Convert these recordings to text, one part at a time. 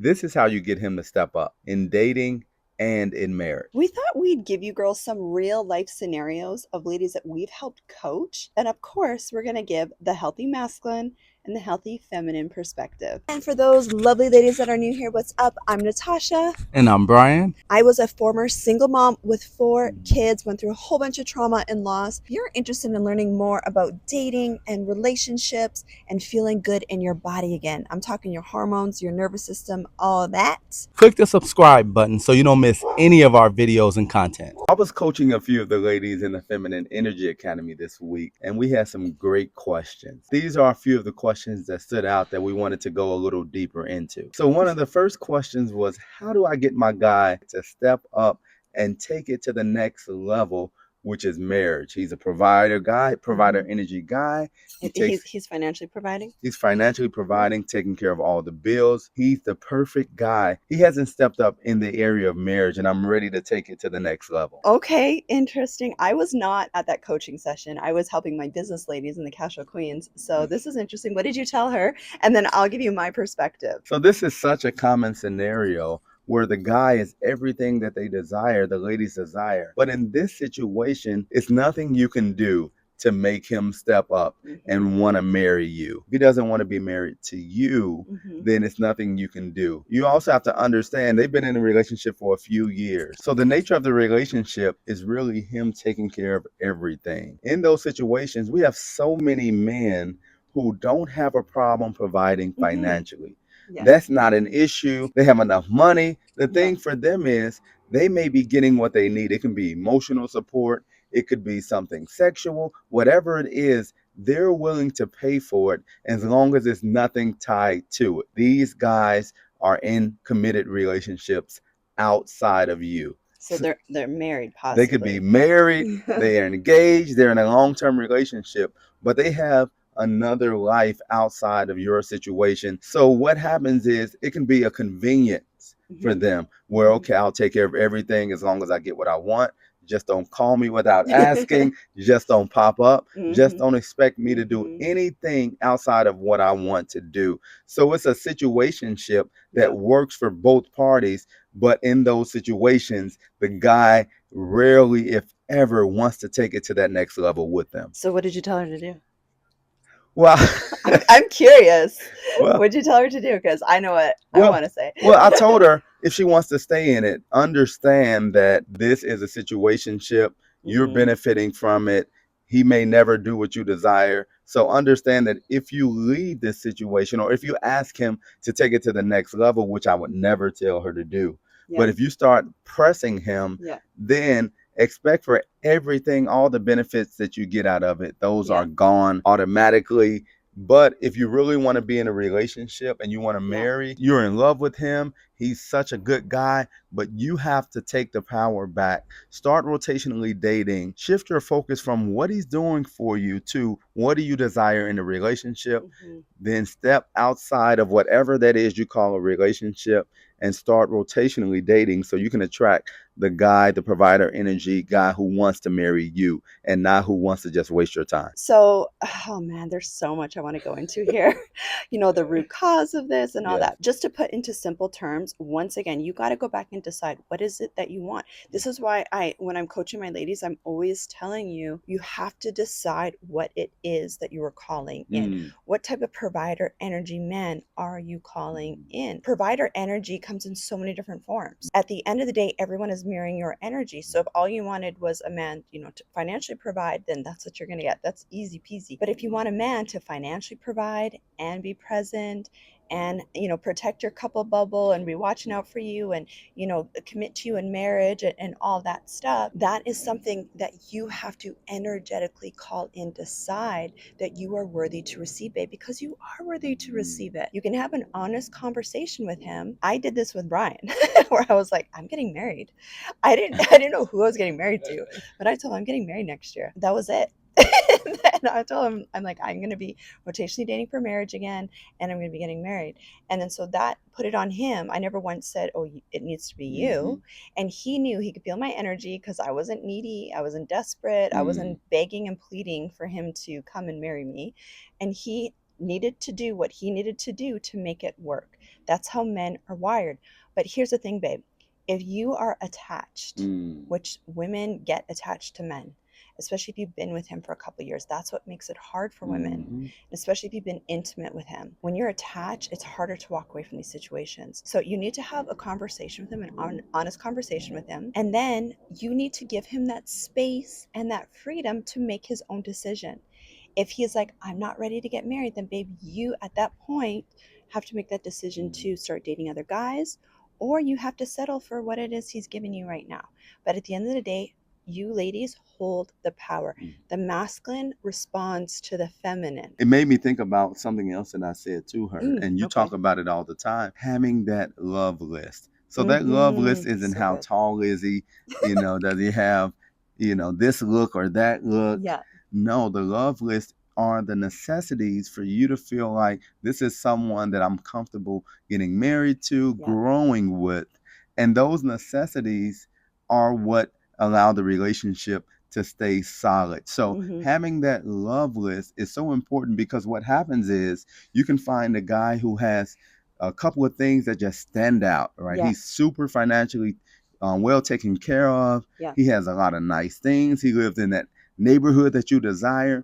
This is how you get him to step up in dating and in marriage. We thought we'd give you girls some real life scenarios of ladies that we've helped coach. And of course, we're going to give the healthy masculine and the healthy feminine perspective. And for those lovely ladies that are new here, what's up? I'm Natasha. And I'm Brian. I was a former single mom with 4 kids, went through a whole bunch of trauma and loss. If you're interested in learning more about dating and relationships and feeling good in your body again, I'm talking your hormones, your nervous system, all that. Click the subscribe button so you don't miss any of our videos and content. I was coaching a few of the ladies in the Feminine Energy Academy this week, and we had some great questions. These are a few of the questions that stood out that we wanted to go a little deeper into. So one of the first questions was, how do I get my guy to step up and take it to the next level, which is marriage? He's a provider guy, provider energy guy. He's financially providing. He's financially providing, taking care of all the bills. He's the perfect guy. He hasn't stepped up in the area of marriage, and I'm ready to take it to the next level. Okay, interesting. I was not at that coaching session. I was helping my business ladies and the Cash Flow Queens. So this is interesting. What did you tell her? And then I'll give you my perspective. So this is such a common scenario where the guy is everything that they desire, the ladies desire. But in this situation, it's nothing you can do to make him step up and want to marry you. If he doesn't want to be married to you, then it's nothing you can do. You also have to understand they've been in a relationship for a few years. So the nature of the relationship is really him taking care of everything. In those situations, we have so many men who don't have a problem providing financially. Yeah. That's not an issue. They have enough money. The thing for them is they may be getting what they need. It can be emotional support. It could be something sexual. Whatever it is, they're willing to pay for it as long as there's nothing tied to it. These guys are in committed relationships outside of you. So they're married, possibly. They could be married, they are engaged, they're in a long-term relationship, but they have another life outside of your situation. So what happens is it can be a convenience for them where, okay, I'll take care of everything as long as I get what I want. Just don't call me without asking. Just don't pop up. Just don't expect me to do anything outside of what I want to do. So it's a situationship that works for both parties. But in those situations, the guy rarely, if ever, wants to take it to that next level with them. So what did you tell her to do? Well, I'm curious. What did you tell her to do? Because I know what I want to say. Well, I told her if she wants to stay in it, understand that this is a situationship. You're benefiting from it. He may never do what you desire. So understand that if you leave this situation or if you ask him to take it to the next level, which I would never tell her to do, but if you start pressing him, then expect for everything, all the benefits that you get out of it, those are gone automatically. But if you really want to be in a relationship and you want to marry, you're in love with him, he's such a good guy, but you have to take the power back. Start rotationally dating. Shift your focus from what he's doing for you to what do you desire in a relationship. Then step outside of whatever that is you call a relationship and start rotationally dating so you can attract the guy, the provider energy guy who wants to marry you and not who wants to just waste your time. So, oh man, there's so much I want to go into here. The root cause of this and all that. Just to put into simple terms, once again, you got to go back and decide what is it that you want. This is why when I'm coaching my ladies, I'm always telling you, you have to decide what it is that you are calling in. What type of provider energy man are you calling in? Provider energy comes in so many different forms. At the end of the day, everyone is mirroring your energy. So if all you wanted was a man, to financially provide, then that's what you're going to get. That's easy peasy. But if you want a man to financially provide and be present and, protect your couple bubble and be watching out for you and, commit to you in marriage and all that stuff, that is something that you have to energetically call in, decide that you are worthy to receive it, because you are worthy to receive it. You can have an honest conversation with him. I did this with Brian where I was like, I'm getting married. I didn't know who I was getting married to, but I told him I'm getting married next year. That was it. And I told him, I'm like, I'm going to be rotationally dating for marriage again, and I'm going to be getting married. And then so that put it on him. I never once said, oh, it needs to be you. And he knew, he could feel my energy because I wasn't needy. I wasn't desperate. I wasn't begging and pleading for him to come and marry me. And he needed to do what he needed to do to make it work. That's how men are wired. But here's the thing, babe. If you are attached, which women get attached to men, especially if you've been with him for a couple of years, that's what makes it hard for women, especially if you've been intimate with him. When you're attached, it's harder to walk away from these situations. So you need to have a conversation with him, an honest conversation with him, and then you need to give him that space and that freedom to make his own decision. If he's like, I'm not ready to get married, then babe, you at that point have to make that decision to start dating other guys, or you have to settle for what it is he's giving you right now. But at the end of the day, you ladies hold the power. The masculine responds to the feminine. It made me think about something else that I said to her, and you Okay. talk about it all the time, having that love list. So that love list isn't So how good. tall is he, does he have, this look or that look. Yeah. No, the love list are the necessities for you to feel like this is someone that I'm comfortable getting married to, Yeah. growing with. And those necessities are what allow the relationship to stay solid. So having that love list is so important, because what happens is you can find a guy who has a couple of things that just stand out, right? Yeah. He's super financially well taken care of. Yeah. He has a lot of nice things. He lives in that neighborhood that you desire.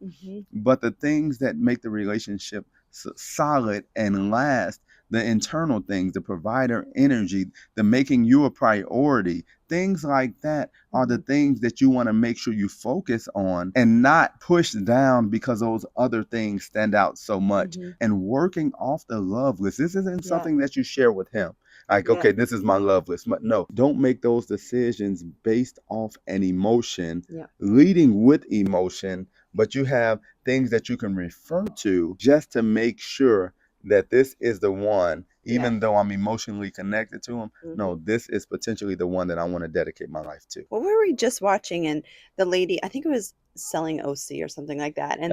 But the things that make the relationship solid and last, the internal things, the provider energy, the making you a priority, things like that are the things that you want to make sure you focus on and not push down because those other things stand out so much. And working off the love list, this isn't something that you share with him. Like, okay, this is my love list. But no, don't make those decisions based off an emotion, leading with emotion, but you have things that you can refer to just to make sure that this is the one, even though I'm emotionally connected to him. No, this is potentially the one that I want to dedicate my life to. What were we just watching? And the lady, I think it was selling OC or something like that. And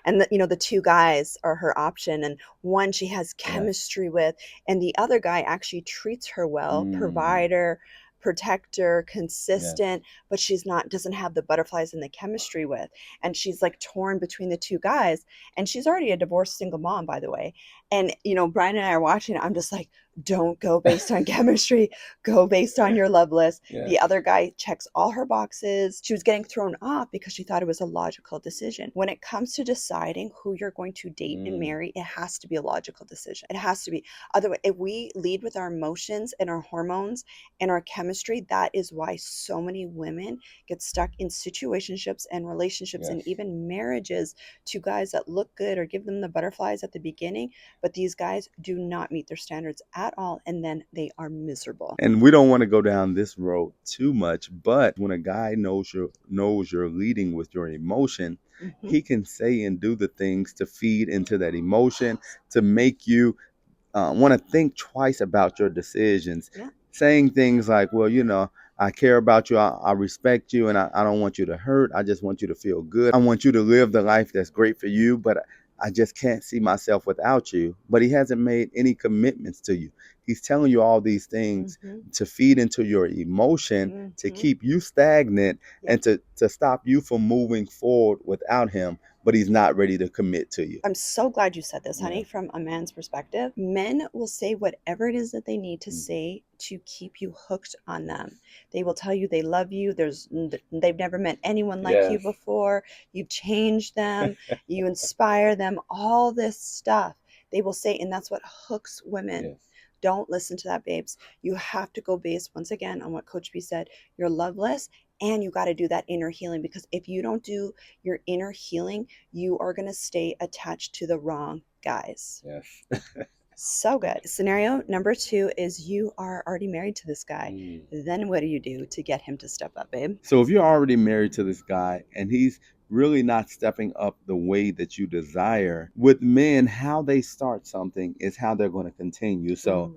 and the two guys are her option, and one she has chemistry with, and the other guy actually treats her well, provider, protector, consistent, but she's not, doesn't have the butterflies and the chemistry with. And she's like torn between the two guys. And she's already a divorced single mom, by the way. And Brian and I are watching it. I'm just like, don't go based on chemistry, go based on your love list. The other guy checks all her boxes. She was getting thrown off because she thought it was a logical decision. When it comes to deciding who you're going to date and marry, it has to be a logical decision. It has to be. Otherwise, if we lead with our emotions and our hormones and our chemistry, that is why so many women get stuck in situationships and relationships and even marriages to guys that look good or give them the butterflies at the beginning, but these guys do not meet their standards at all, and then they are miserable. And we don't want to go down this road too much, but when a guy knows you're leading with your emotion, he can say and do the things to feed into that emotion, to make you want to think twice about your decisions. Saying things like, well, I care about you, I respect you, and I don't want you to hurt. I just want you to feel good. I want you to live the life that's great for you, but I just can't see myself without you. But he hasn't made any commitments to you. He's telling you all these things to feed into your emotion, to keep you stagnant, and to stop you from moving forward without him. But he's not ready to commit to you. I'm so glad you said this, honey. From a man's perspective, men will say whatever it is that they need to say to keep you hooked on them. They will tell you they love you. They've never met anyone like you before. You've changed them. You inspire them. All this stuff they will say, and that's what hooks women. Don't listen to that, babes. You have to go based, once again, on what Coach B said. You're loveless, and you got to do that inner healing, because if you don't do your inner healing, you are going to stay attached to the wrong guys. So good. Scenario number 2 is you are already married to this guy. Then what do you do to get him to step up, babe? So if you're already married to this guy and he's really not stepping up the way that you desire, with men, how they start something is how they're going to continue. So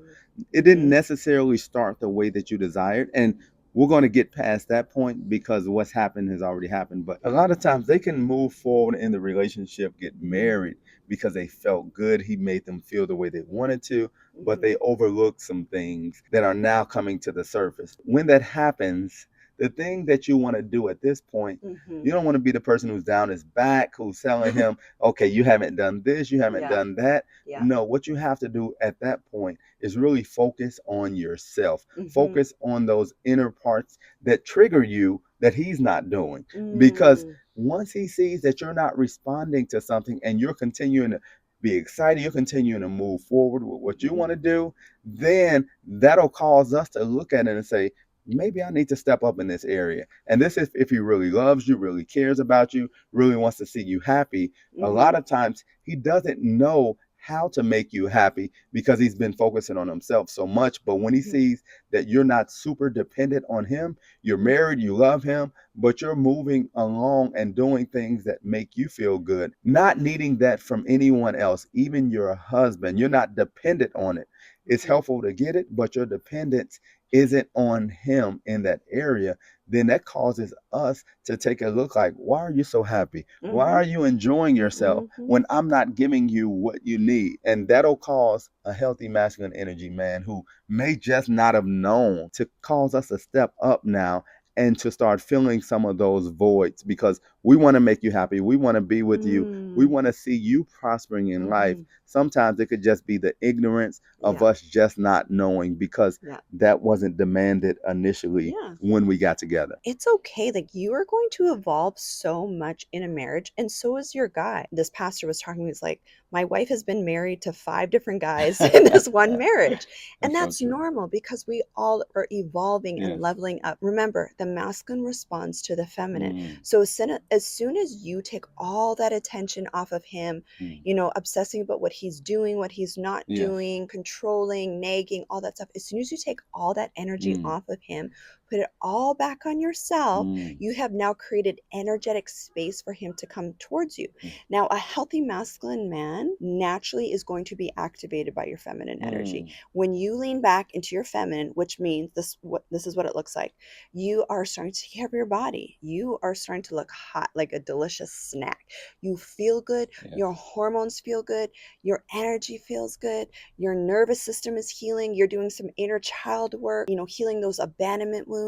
it didn't necessarily start the way that you desired. And we're going to get past that point because what's happened has already happened. But a lot of times they can move forward in the relationship, get married because they felt good. He made them feel the way they wanted to, but they overlooked some things that are now coming to the surface. When that happens, the thing that you want to do at this point, Mm-hmm. you don't want to be the person who's down his back, who's telling him, okay, you haven't done this, you haven't Yeah. done that. Yeah. No, what you have to do at that point is really focus on yourself. Mm-hmm. Focus on those inner parts that trigger you that he's not doing. Because once he sees that you're not responding to something and you're continuing to be excited, you're continuing to move forward with what you want to do, then that'll cause us to look at it and say, maybe I need to step up in this area. And this is if he really loves you, really cares about you, really wants to see you happy. A lot of times he doesn't know how to make you happy because he's been focusing on himself so much. But when he sees that you're not super dependent on him, you're married, you love him, but you're moving along and doing things that make you feel good, not needing that from anyone else, even your husband. You're not dependent on it. It's helpful to get it, but your dependence isn't on him in that area. Then that causes us to take a look like, why are you so happy? Why are you enjoying yourself when I'm not giving you what you need? And that'll cause a healthy masculine energy man who may just not have known to cause us to step up now and to start filling some of those voids, because we want to make you happy. We want to be with you. We want to see you prospering in life. Sometimes it could just be the ignorance of us just not knowing, because that wasn't demanded initially when we got together. It's okay. Like, you are going to evolve so much in a marriage, and so is your guy. This pastor was talking, he's like, my wife has been married to 5 different guys in this one marriage. And that's so true. normal because we all are evolving and leveling up. Remember, the masculine responds to the feminine. So as soon as you take all that attention off of him, you know, obsessing about what he's doing, what he's not doing, controlling, nagging, all that stuff, as soon as you take all that energy off of him, put it all back on yourself, you have now created energetic space for him to come towards you. Now, a healthy masculine man naturally is going to be activated by your feminine energy. When you lean back into your feminine, which means this is what it looks like. You are starting to take care of your body. You are starting to look hot, like a delicious snack. You feel good. Your hormones feel good. Your energy feels good. Your nervous system is healing. You're doing some inner child work, you know, healing those abandonment wounds.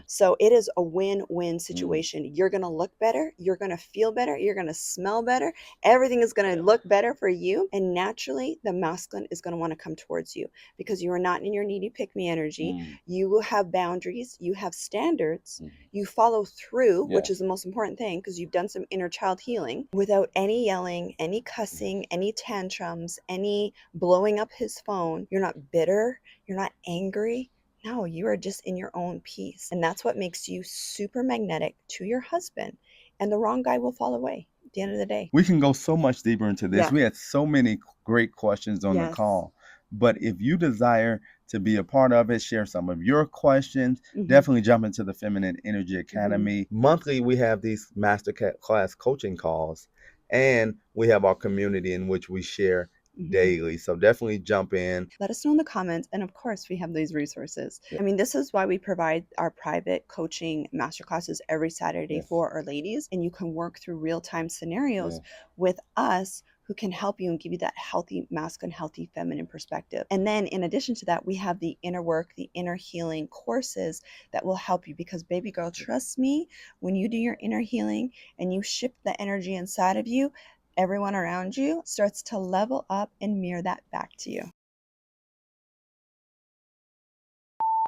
So it is a win-win situation. You're going to look better. You're going to feel better. You're going to smell better. Everything is going to look better for you. And naturally, the masculine is going to want to come towards you because you are not in your needy pick-me energy. You will have boundaries. You have standards. You follow through, which is the most important thing, because you've done some inner child healing without any yelling, any cussing, any tantrums, any blowing up his phone. You're not bitter. You're not angry. No, you are just in your own peace. And that's what makes you super magnetic to your husband. And the wrong guy will fall away at the end of the day. We can go so much deeper into this. We had so many great questions on the call. But if you desire to be a part of it, share some of your questions, definitely jump into the Feminine Energy Academy. Monthly, we have these master class coaching calls, and we have our community in which we share daily. So definitely jump in. Let us know in the comments. And of course, we have these resources. I mean, this is why we provide our private coaching masterclasses every Saturday for our ladies. And you can work through real-time scenarios with us, who can help you and give you that healthy masculine, healthy feminine perspective. And then in addition to that, we have the inner work, the inner healing courses that will help you, because baby girl, trust me, when you do your inner healing and you shift the energy inside of you, everyone around you starts to level up and mirror that back to you.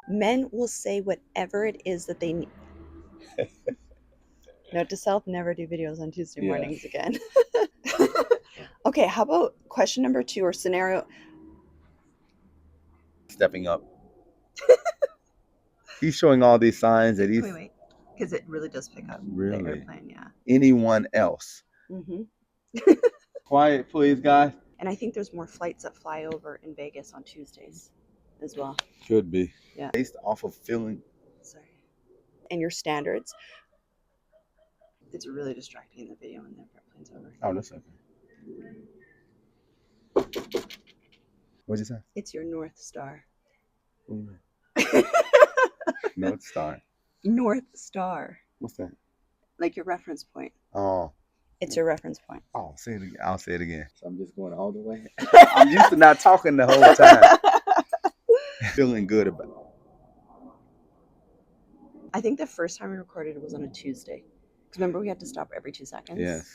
Men will say whatever it is that they need. Note to self, never do videos on Tuesday mornings again. Okay, how about question number 2 or scenario? Stepping up. He's showing all these signs that he's... Wait, because it really does pick up Really? the airplane, Anyone else? Quiet, please, guys. And I think there's more flights that fly over in Vegas on Tuesdays as well. Could be. Based off of feeling... Sorry. And your standards. It's really distracting, the video when the airplane's over. Oh, that's okay. What'd you say? It's your North Star. North Star. North Star. What's that? Like your reference point. Oh. It's your reference point. Oh, say it again. I'll say it again. So I'm just going all the way. I'm used to not talking the whole time. Feeling good about it. I think the first time we recorded was on a Tuesday. Because remember, we had to stop every 2 seconds? Yes.